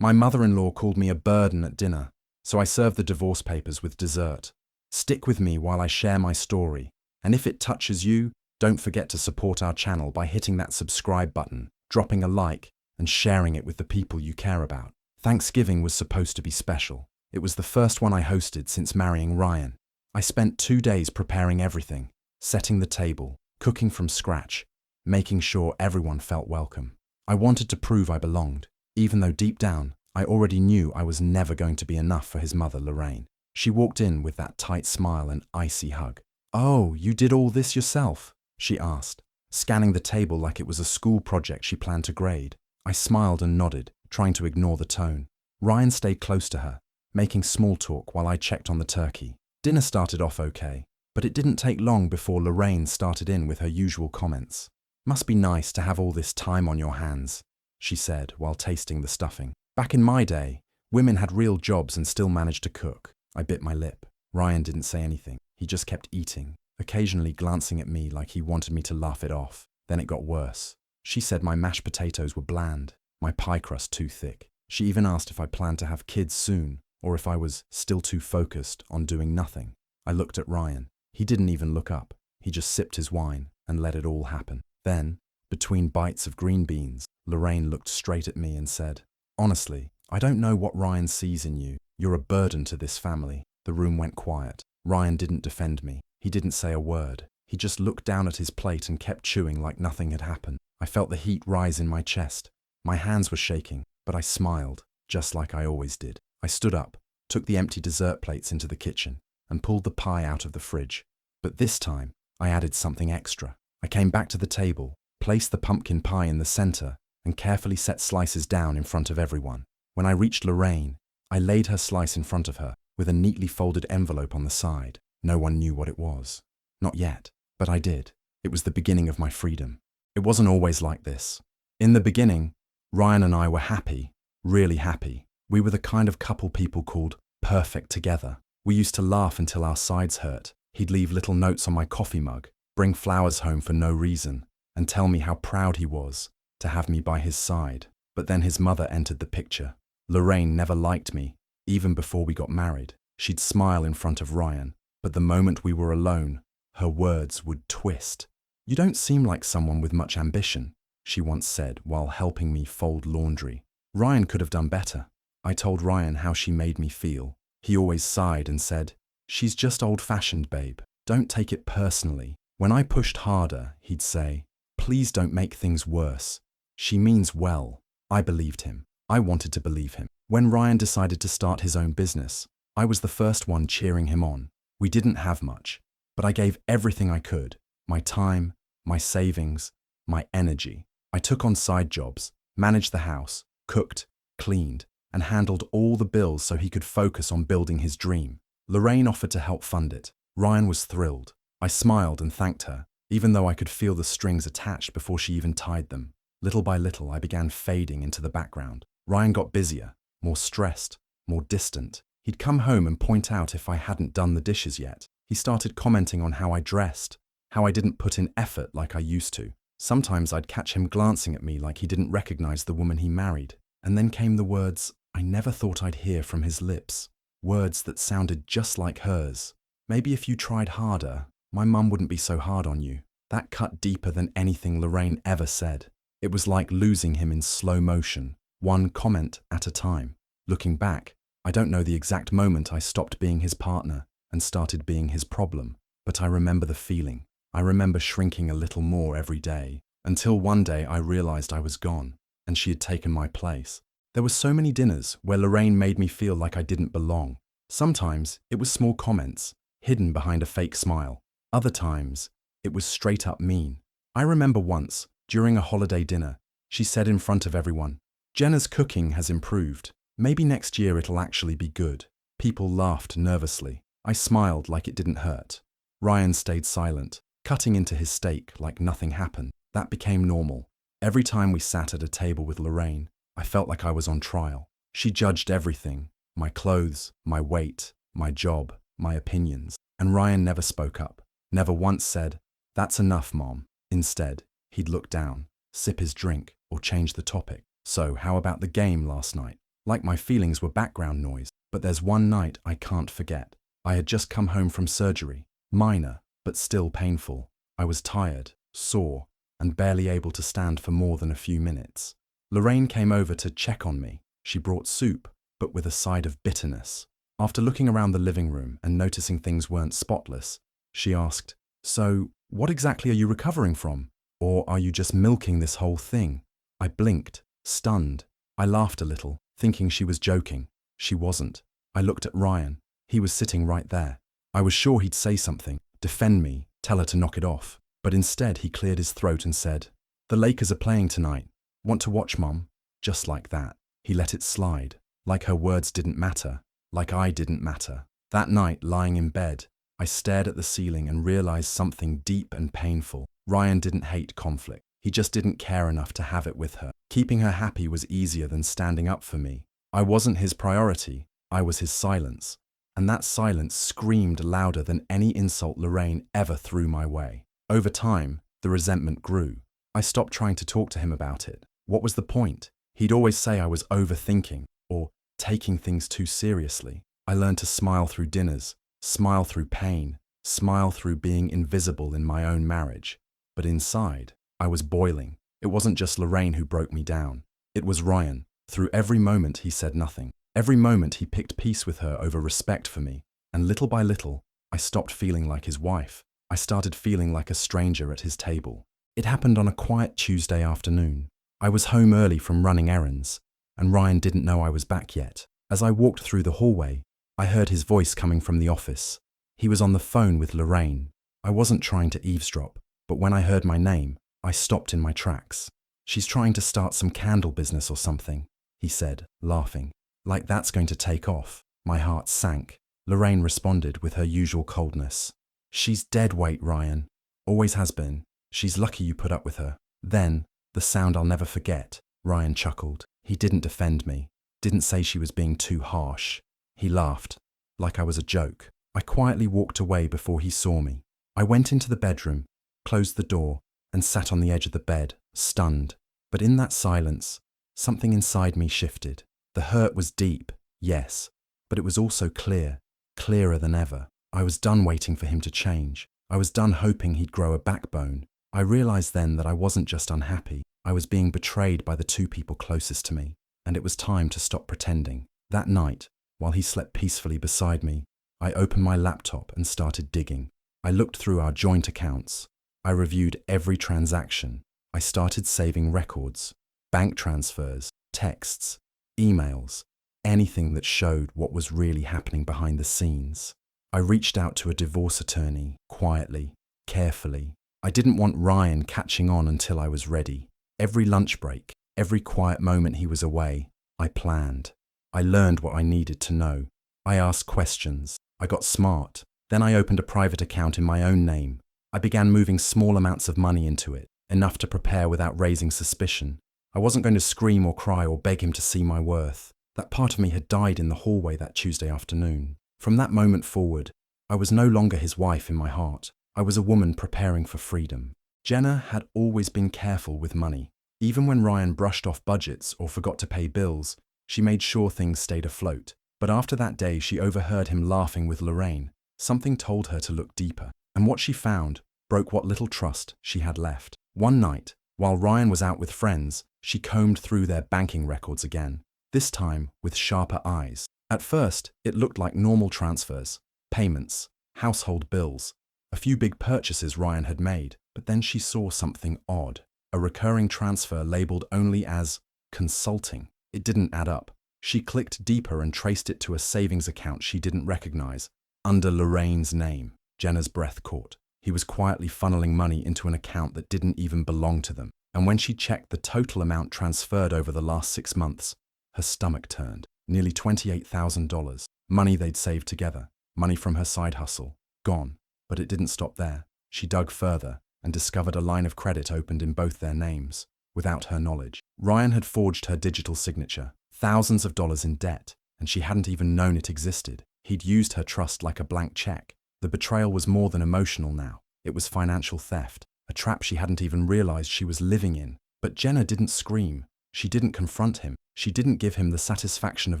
My mother-in-law called me a burden at dinner, so I served the divorce papers with dessert. Stick with me while I share my story, and if it touches you, don't forget to support our channel by hitting that subscribe button, dropping a like, and sharing it with the people you care about. Thanksgiving was supposed to be special. It was the first one I hosted since marrying Ryan. I spent 2 days preparing everything, setting the table, cooking from scratch, making sure everyone felt welcome. I wanted to prove I belonged, even though deep down, I already knew I was never going to be enough for his mother, Lorraine. She walked in with that tight smile and icy hug. "Oh, you did all this yourself?" she asked, scanning the table like it was a school project she planned to grade. I smiled and nodded, trying to ignore the tone. Ryan stayed close to her, making small talk while I checked on the turkey. Dinner started off okay, but it didn't take long before Lorraine started in with her usual comments. "Must be nice to have all this time on your hands," she said while tasting the stuffing. "Back in my day, women had real jobs and still managed to cook." I bit my lip. Ryan didn't say anything. He just kept eating, occasionally glancing at me like he wanted me to laugh it off. Then it got worse. She said my mashed potatoes were bland, my pie crust too thick. She even asked if I planned to have kids soon, or if I was still too focused on doing nothing. I looked at Ryan. He didn't even look up. He just sipped his wine and let it all happen. Then, between bites of green beans, Lorraine looked straight at me and said, "Honestly, I don't know what Ryan sees in you. You're a burden to this family." The room went quiet. Ryan didn't defend me. He didn't say a word. He just looked down at his plate and kept chewing like nothing had happened. I felt the heat rise in my chest. My hands were shaking, but I smiled, just like I always did. I stood up, took the empty dessert plates into the kitchen, and pulled the pie out of the fridge. But this time, I added something extra. I came back to the table, placed the pumpkin pie in the center, and carefully set slices down in front of everyone. When I reached Lorraine, I laid her slice in front of her, with a neatly folded envelope on the side. No one knew what it was. Not yet, but I did. It was the beginning of my freedom. It wasn't always like this. In the beginning, Ryan and I were happy, really happy. We were the kind of couple people called perfect together. We used to laugh until our sides hurt. He'd leave little notes on my coffee mug, bring flowers home for no reason, and tell me how proud he was to have me by his side. But then his mother entered the picture. Lorraine never liked me, even before we got married. She'd smile in front of Ryan, but the moment we were alone, her words would twist. "You don't seem like someone with much ambition," she once said while helping me fold laundry. Ryan could have done better. I told Ryan how she made me feel. He always sighed and said, "She's just old-fashioned, babe. Don't take it personally." When I pushed harder, he'd say, "Please don't make things worse. She means well." I believed him. I wanted to believe him. When Ryan decided to start his own business, I was the first one cheering him on. We didn't have much, but I gave everything I could. My time, my savings, my energy. I took on side jobs, managed the house, cooked, cleaned, and handled all the bills so he could focus on building his dream. Lorraine offered to help fund it. Ryan was thrilled. I smiled and thanked her, even though I could feel the strings attached before she even tied them. Little by little, I began fading into the background. Ryan got busier, more stressed, more distant. He'd come home and point out if I hadn't done the dishes yet. He started commenting on how I dressed, how I didn't put in effort like I used to. Sometimes I'd catch him glancing at me like he didn't recognize the woman he married. And then came the words I never thought I'd hear from his lips. Words that sounded just like hers. "Maybe if you tried harder, my mum wouldn't be so hard on you." That cut deeper than anything Lorraine ever said. It was like losing him in slow motion, one comment at a time. Looking back, I don't know the exact moment I stopped being his partner and started being his problem, but I remember the feeling. I remember shrinking a little more every day, until one day I realized I was gone, and she had taken my place. There were so many dinners where Lorraine made me feel like I didn't belong. Sometimes it was small comments, hidden behind a fake smile. Other times, it was straight up mean. I remember once, during a holiday dinner, she said in front of everyone, "Jenna's cooking has improved. Maybe next year it'll actually be good." People laughed nervously. I smiled like it didn't hurt. Ryan stayed silent, cutting into his steak like nothing happened. That became normal. Every time we sat at a table with Lorraine, I felt like I was on trial. She judged everything, my clothes, my weight, my job, my opinions. And Ryan never spoke up, never once said, "That's enough, Mom." Instead, he'd look down, sip his drink, or change the topic. "So, how about the game last night?" like my feelings were background noise. But there's one night I can't forget. I had just come home from surgery, minor, but still painful. I was tired, sore, and barely able to stand for more than a few minutes. Lorraine came over to check on me. She brought soup, but with a side of bitterness. After looking around the living room and noticing things weren't spotless, she asked, "So, what exactly are you recovering from? Or are you just milking this whole thing?" I blinked, stunned. I laughed a little, thinking she was joking. She wasn't. I looked at Ryan. He was sitting right there. I was sure he'd say something, defend me, tell her to knock it off. But instead he cleared his throat and said, "The Lakers are playing tonight. Want to watch, Mom?" Just like that. He let it slide, like her words didn't matter, like I didn't matter. That night, lying in bed, I stared at the ceiling and realized something deep and painful. Ryan didn't hate conflict. He just didn't care enough to have it with her. Keeping her happy was easier than standing up for me. I wasn't his priority. I was his silence. And that silence screamed louder than any insult Lorraine ever threw my way. Over time, the resentment grew. I stopped trying to talk to him about it. What was the point? He'd always say I was overthinking or taking things too seriously. I learned to smile through dinners, smile through pain, smile through being invisible in my own marriage. But inside, I was boiling. It wasn't just Lorraine who broke me down. It was Ryan. Through every moment he said nothing. Every moment he picked peace with her over respect for me. And little by little, I stopped feeling like his wife. I started feeling like a stranger at his table. It happened on a quiet Tuesday afternoon. I was home early from running errands, and Ryan didn't know I was back yet. As I walked through the hallway, I heard his voice coming from the office. He was on the phone with Lorraine. I wasn't trying to eavesdrop, but when I heard my name, I stopped in my tracks. "She's trying to start some candle business or something," he said, laughing. "Like that's going to take off." My heart sank. Lorraine responded with her usual coldness. "She's dead weight, Ryan. Always has been. She's lucky you put up with her." Then, the sound I'll never forget, Ryan chuckled. He didn't defend me, didn't say she was being too harsh. He laughed, like I was a joke. I quietly walked away before he saw me. I went into the bedroom, closed the door, and sat on the edge of the bed, stunned. But in that silence, something inside me shifted. The hurt was deep, yes, but it was also clear, clearer than ever. I was done waiting for him to change. I was done hoping he'd grow a backbone. I realized then that I wasn't just unhappy. I was being betrayed by the two people closest to me, and it was time to stop pretending. That night, while he slept peacefully beside me, I opened my laptop and started digging. I looked through our joint accounts. I reviewed every transaction. I started saving records, bank transfers, texts, emails, anything that showed what was really happening behind the scenes. I reached out to a divorce attorney, quietly, carefully. I didn't want Ryan catching on until I was ready. Every lunch break, every quiet moment he was away, I planned. I learned what I needed to know. I asked questions. I got smart. Then I opened a private account in my own name. I began moving small amounts of money into it, enough to prepare without raising suspicion. I wasn't going to scream or cry or beg him to see my worth. That part of me had died in the hallway that Tuesday afternoon. From that moment forward, I was no longer his wife in my heart. I was a woman preparing for freedom. Jenna had always been careful with money. Even when Ryan brushed off budgets or forgot to pay bills, she made sure things stayed afloat. But after that day, she overheard him laughing with Lorraine. Something told her to look deeper. And what she found broke what little trust she had left. One night, while Ryan was out with friends, she combed through their banking records again, this time with sharper eyes. At first, it looked like normal transfers, payments, household bills, a few big purchases Ryan had made. But then she saw something odd. A recurring transfer labeled only as consulting. It didn't add up. She clicked deeper and traced it to a savings account she didn't recognize, under Lorraine's name. Jenna's breath caught. He was quietly funneling money into an account that didn't even belong to them. And when she checked the total amount transferred over the last 6 months, her stomach turned. Nearly $28,000. Money they'd saved together. Money from her side hustle. Gone. But it didn't stop there. She dug further and discovered a line of credit opened in both their names, without her knowledge. Ryan had forged her digital signature, thousands of dollars in debt, and she hadn't even known it existed. He'd used her trust like a blank check. The betrayal was more than emotional now. It was financial theft, a trap she hadn't even realized she was living in. But Jenna didn't scream. She didn't confront him. She didn't give him the satisfaction of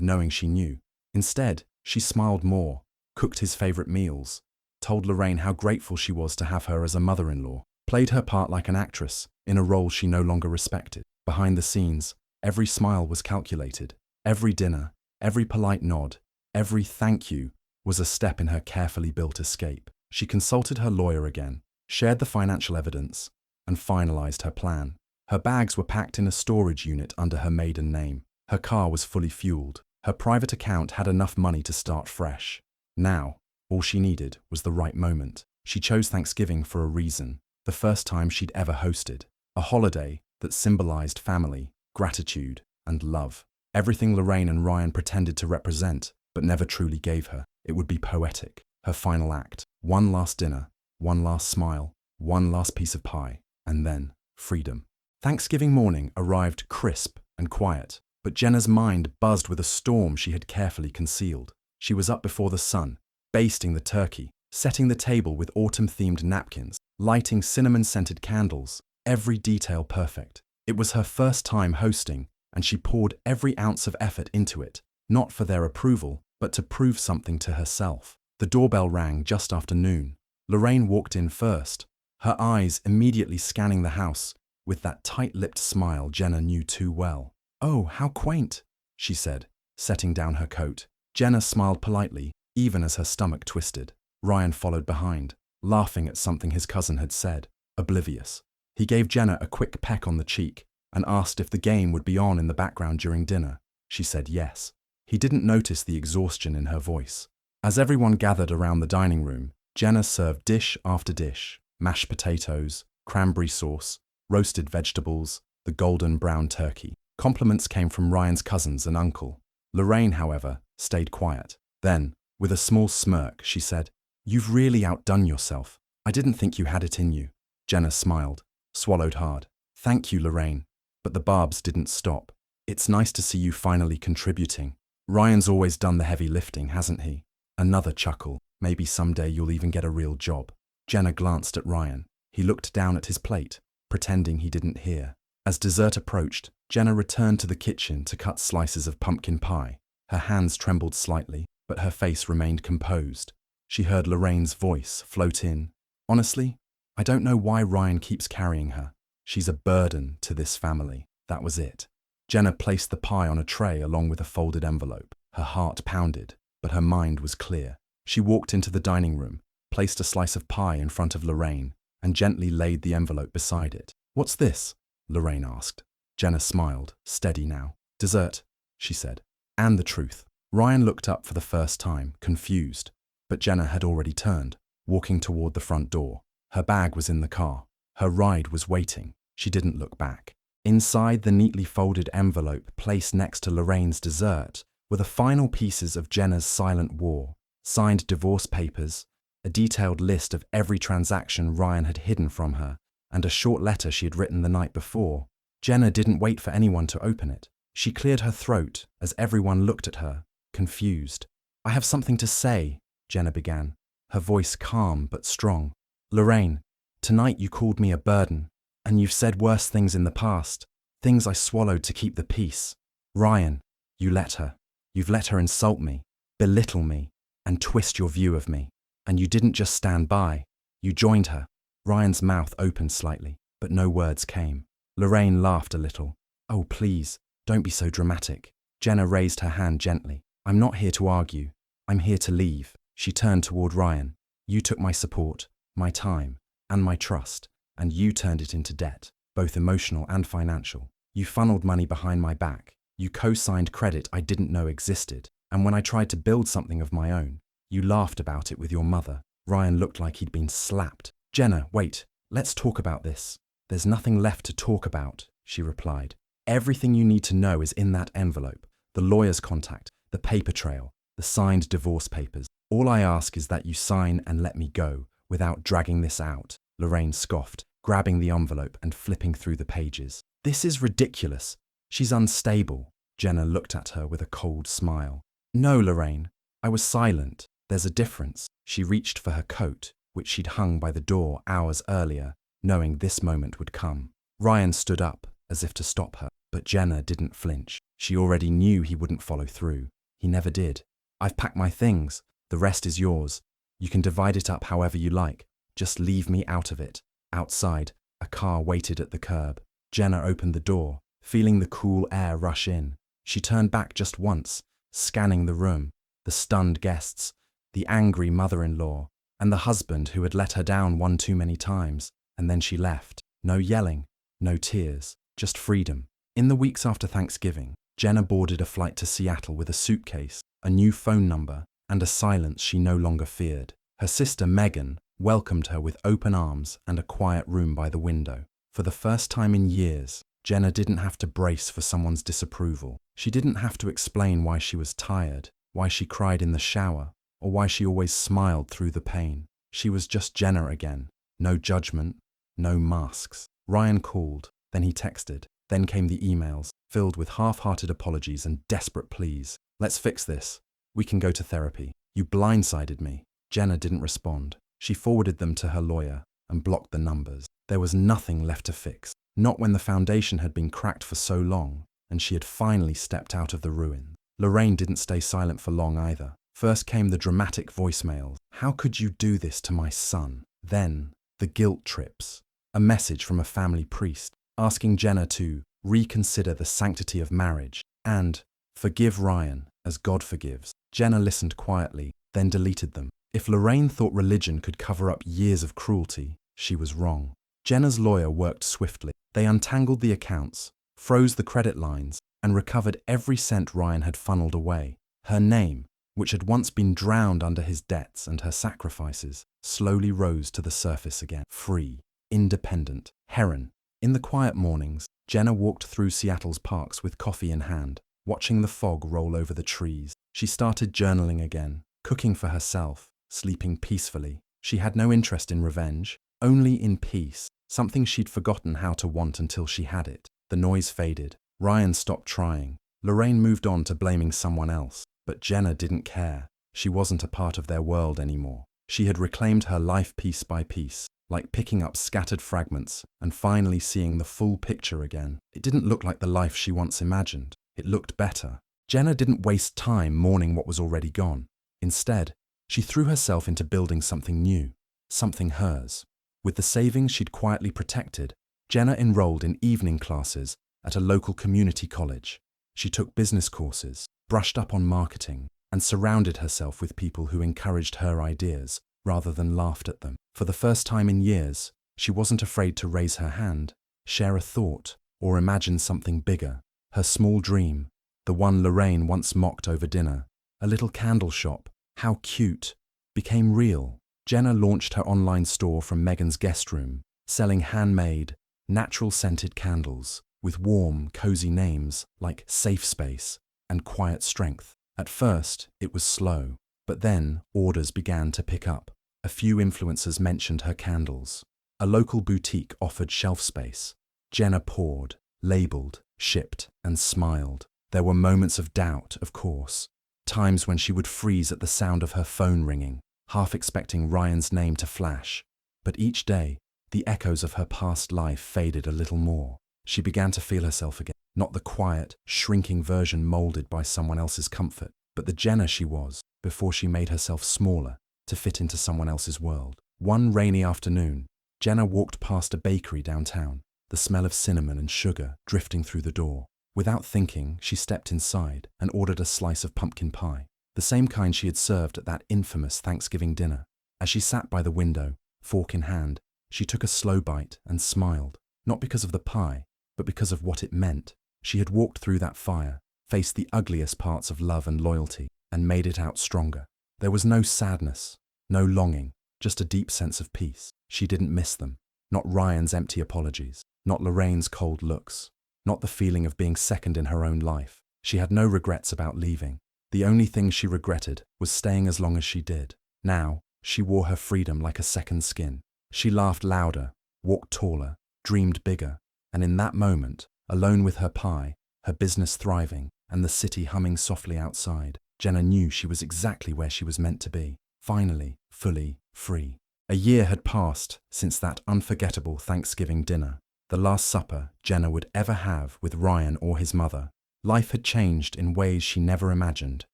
knowing she knew. Instead, she smiled more, cooked his favorite meals, told Lorraine how grateful she was to have her as a mother-in-law, played her part like an actress in a role she no longer respected. Behind the scenes, every smile was calculated. Every dinner, every polite nod, every thank you was a step in her carefully built escape. She consulted her lawyer again, shared the financial evidence, and finalized her plan. Her bags were packed in a storage unit under her maiden name. Her car was fully fueled. Her private account had enough money to start fresh. Now, all she needed was the right moment. She chose Thanksgiving for a reason, the first time she'd ever hosted. A holiday that symbolized family, gratitude, and love. Everything Lorraine and Ryan pretended to represent, but never truly gave her. It would be poetic. Her final act. One last dinner, one last smile, one last piece of pie, and then freedom. Thanksgiving morning arrived crisp and quiet, but Jenna's mind buzzed with a storm she had carefully concealed. She was up before the sun, basting the turkey, setting the table with autumn-themed napkins, lighting cinnamon-scented candles, every detail perfect. It was her first time hosting, and she poured every ounce of effort into it, not for their approval, but to prove something to herself. The doorbell rang just after noon. Lorraine walked in first, her eyes immediately scanning the house with that tight-lipped smile Jenna knew too well. "Oh, how quaint," she said, setting down her coat. Jenna smiled politely, even as her stomach twisted. Ryan followed behind, laughing at something his cousin had said, oblivious. He gave Jenna a quick peck on the cheek and asked if the game would be on in the background during dinner. She said yes. He didn't notice the exhaustion in her voice. As everyone gathered around the dining room, Jenna served dish after dish: mashed potatoes, cranberry sauce, roasted vegetables, the golden brown turkey. Compliments came from Ryan's cousins and uncle. Lorraine, however, stayed quiet. Then, with a small smirk, she said, "You've really outdone yourself. I didn't think you had it in you." Jenna smiled, swallowed hard. "Thank you, Lorraine." But the barbs didn't stop. "It's nice to see you finally contributing. Ryan's always done the heavy lifting, hasn't he?" Another chuckle. "Maybe someday you'll even get a real job." Jenna glanced at Ryan. He looked down at his plate, pretending he didn't hear. As dessert approached, Jenna returned to the kitchen to cut slices of pumpkin pie. Her hands trembled slightly, but her face remained composed. She heard Lorraine's voice float in. "Honestly, I don't know why Ryan keeps carrying her. She's a burden to this family." That was it. Jenna placed the pie on a tray along with a folded envelope. Her heart pounded, but her mind was clear. She walked into the dining room, placed a slice of pie in front of Lorraine, and gently laid the envelope beside it. "What's this?" Lorraine asked. Jenna smiled, steady now. "Dessert," she said. "And the truth." Ryan looked up for the first time, confused, but Jenna had already turned, walking toward the front door. Her bag was in the car. Her ride was waiting. She didn't look back. Inside the neatly folded envelope placed next to Lorraine's dessert were the final pieces of Jenna's silent war, signed divorce papers, a detailed list of every transaction Ryan had hidden from her, and a short letter she had written the night before. Jenna didn't wait for anyone to open it. She cleared her throat as everyone looked at her, confused. "I have something to say," Jenna began, her voice calm but strong. "Lorraine, tonight you called me a burden, and you've said worse things in the past, things I swallowed to keep the peace. Ryan, you let her. You've let her insult me, belittle me, and twist your view of me. And you didn't just stand by, you joined her." Ryan's mouth opened slightly, but no words came. Lorraine laughed a little. "Oh, please, don't be so dramatic." Jenna raised her hand gently. "I'm not here to argue. I'm here to leave." She turned toward Ryan. "You took my support, my time, and my trust, and you turned it into debt, both emotional and financial. You funneled money behind my back. You co-signed credit I didn't know existed. And when I tried to build something of my own, you laughed about it with your mother." Ryan looked like he'd been slapped. "Jenna, wait. Let's talk about this." "There's nothing left to talk about," she replied. "Everything you need to know is in that envelope. The lawyer's contact, the paper trail, the signed divorce papers. All I ask is that you sign and let me go without dragging this out." Lorraine scoffed, grabbing the envelope and flipping through the pages. "This is ridiculous. She's unstable." Jenna looked at her with a cold smile. "No, Lorraine. I was silent. There's a difference." She reached for her coat, which she'd hung by the door hours earlier, knowing this moment would come. Ryan stood up, as if to stop her, but Jenna didn't flinch. She already knew he wouldn't follow through. He never did. "I've packed my things. The rest is yours. You can divide it up however you like. Just leave me out of it." Outside, a car waited at the curb. Jenna opened the door, feeling the cool air rush in. She turned back just once, scanning the room, the stunned guests, the angry mother-in-law, and the husband who had let her down one too many times. And then she left. No yelling, no tears, just freedom. In the weeks after Thanksgiving, Jenna boarded a flight to Seattle with a suitcase, a new phone number, and a silence she no longer feared. Her sister Megan welcomed her with open arms and a quiet room by the window. For the first time in years, Jenna didn't have to brace for someone's disapproval. She didn't have to explain why she was tired, why she cried in the shower, or why she always smiled through the pain. She was just Jenna again. No judgment, no masks. Ryan called, then he texted. Then came the emails, filled with half-hearted apologies and desperate pleas. "Let's fix this. We can go to therapy. You blindsided me." Jenna didn't respond. She forwarded them to her lawyer and blocked the numbers. There was nothing left to fix, not when the foundation had been cracked for so long, and she had finally stepped out of the ruins. Lorraine didn't stay silent for long either. First came the dramatic voicemails. "How could you do this to my son?" Then, the guilt trips. A message from a family priest, asking Jenna to reconsider the sanctity of marriage and forgive Ryan as God forgives. Jenna listened quietly, then deleted them. If Lorraine thought religion could cover up years of cruelty, she was wrong. Jenna's lawyer worked swiftly. They untangled the accounts, froze the credit lines, and recovered every cent Ryan had funneled away. Her name, which had once been drowned under his debts and her sacrifices, slowly rose to the surface again. Free, independent, Heron. In the quiet mornings, Jenna walked through Seattle's parks with coffee in hand, watching the fog roll over the trees. She started journaling again, cooking for herself, sleeping peacefully. She had no interest in revenge, only in peace, something she'd forgotten how to want until she had it. The noise faded. Ryan stopped trying. Lorraine moved on to blaming someone else. But Jenna didn't care. She wasn't a part of their world anymore. She had reclaimed her life piece by piece, like picking up scattered fragments and finally seeing the full picture again. It didn't look like the life she once imagined. It looked better. Jenna didn't waste time mourning what was already gone. Instead, she threw herself into building something new, something hers. With the savings she'd quietly protected, Jenna enrolled in evening classes at a local community college. She took business courses, brushed up on marketing, and surrounded herself with people who encouraged her ideas rather than laughed at them. For the first time in years, she wasn't afraid to raise her hand, share a thought, or imagine something bigger. Her small dream, the one Lorraine once mocked over dinner, a little candle shop, how cute, became real. Jenna launched her online store from Megan's guest room, selling handmade, natural-scented candles with warm, cozy names like Safe Space and Quiet Strength. At first, it was slow, but then orders began to pick up. A few influencers mentioned her candles. A local boutique offered shelf space. Jenna poured, labeled, shipped, and smiled. There were moments of doubt, of course. Times when she would freeze at the sound of her phone ringing, half expecting Ryan's name to flash. But each day, the echoes of her past life faded a little more. She began to feel herself again, not the quiet, shrinking version molded by someone else's comfort, but the Jenna she was before she made herself smaller to fit into someone else's world. One rainy afternoon, Jenna walked past a bakery downtown, the smell of cinnamon and sugar drifting through the door. Without thinking, she stepped inside and ordered a slice of pumpkin pie, the same kind she had served at that infamous Thanksgiving dinner. As she sat by the window, fork in hand, she took a slow bite and smiled, not because of the pie, but because of what it meant. She had walked through that fire, faced the ugliest parts of love and loyalty, and made it out stronger. There was no sadness, no longing, just a deep sense of peace. She didn't miss them. Not Ryan's empty apologies, not Lorraine's cold looks, not the feeling of being second in her own life. She had no regrets about leaving. The only thing she regretted was staying as long as she did. Now, she wore her freedom like a second skin. She laughed louder, walked taller, dreamed bigger, and in that moment, alone with her pie, her business thriving, and the city humming softly outside, Jenna knew she was exactly where she was meant to be, finally, fully free. A year had passed since that unforgettable Thanksgiving dinner, the last supper Jenna would ever have with Ryan or his mother. Life had changed in ways she never imagined.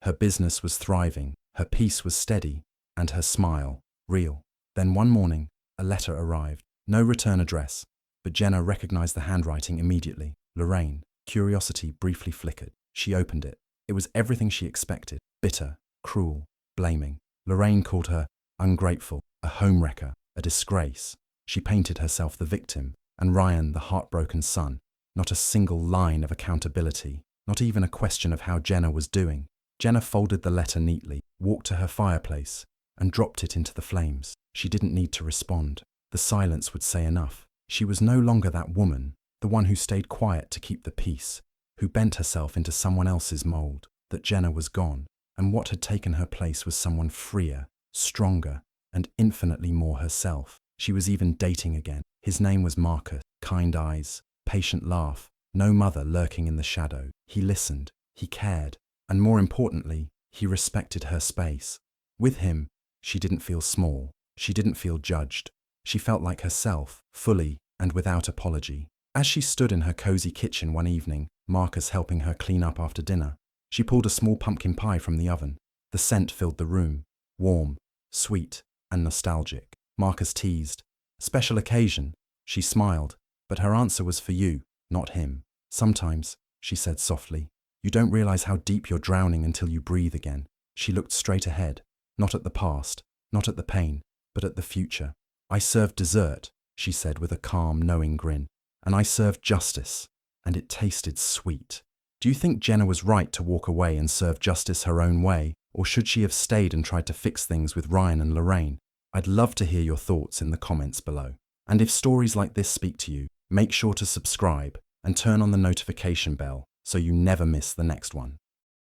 Her business was thriving, her peace was steady, and her smile, real. Then one morning, a letter arrived. No return address, but Jenna recognized the handwriting immediately. Lorraine. Curiosity briefly flickered. She opened it. It was everything she expected. Bitter, cruel, blaming. Lorraine called her ungrateful, a homewrecker, a disgrace. She painted herself the victim, and Ryan the heartbroken son. Not a single line of accountability, not even a question of how Jenna was doing. Jenna folded the letter neatly, walked to her fireplace, and dropped it into the flames. She didn't need to respond. The silence would say enough. She was no longer that woman, the one who stayed quiet to keep the peace, who bent herself into someone else's mold. That Jenna was gone, and what had taken her place was someone freer, stronger, and infinitely more herself. She was even dating again. His name was Marcus. Kind eyes, patient laugh, no mother lurking in the shadow. He listened, he cared, and more importantly, he respected her space. With him, she didn't feel small. She didn't feel judged. She felt like herself, fully and without apology. As she stood in her cozy kitchen one evening, Marcus helping her clean up after dinner, she pulled a small pumpkin pie from the oven. The scent filled the room, warm, sweet, and nostalgic. Marcus teased. Special occasion. She smiled, but her answer was for you, not him. Sometimes, she said softly, you don't realize how deep you're drowning until you breathe again. She looked straight ahead, not at the past, not at the pain, but at the future. I served dessert, she said with a calm, knowing grin, and I served justice, and it tasted sweet. Do you think Jenna was right to walk away and serve justice her own way, or should she have stayed and tried to fix things with Ryan and Lorraine? I'd love to hear your thoughts in the comments below. And if stories like this speak to you, make sure to subscribe and turn on the notification bell so you never miss the next one.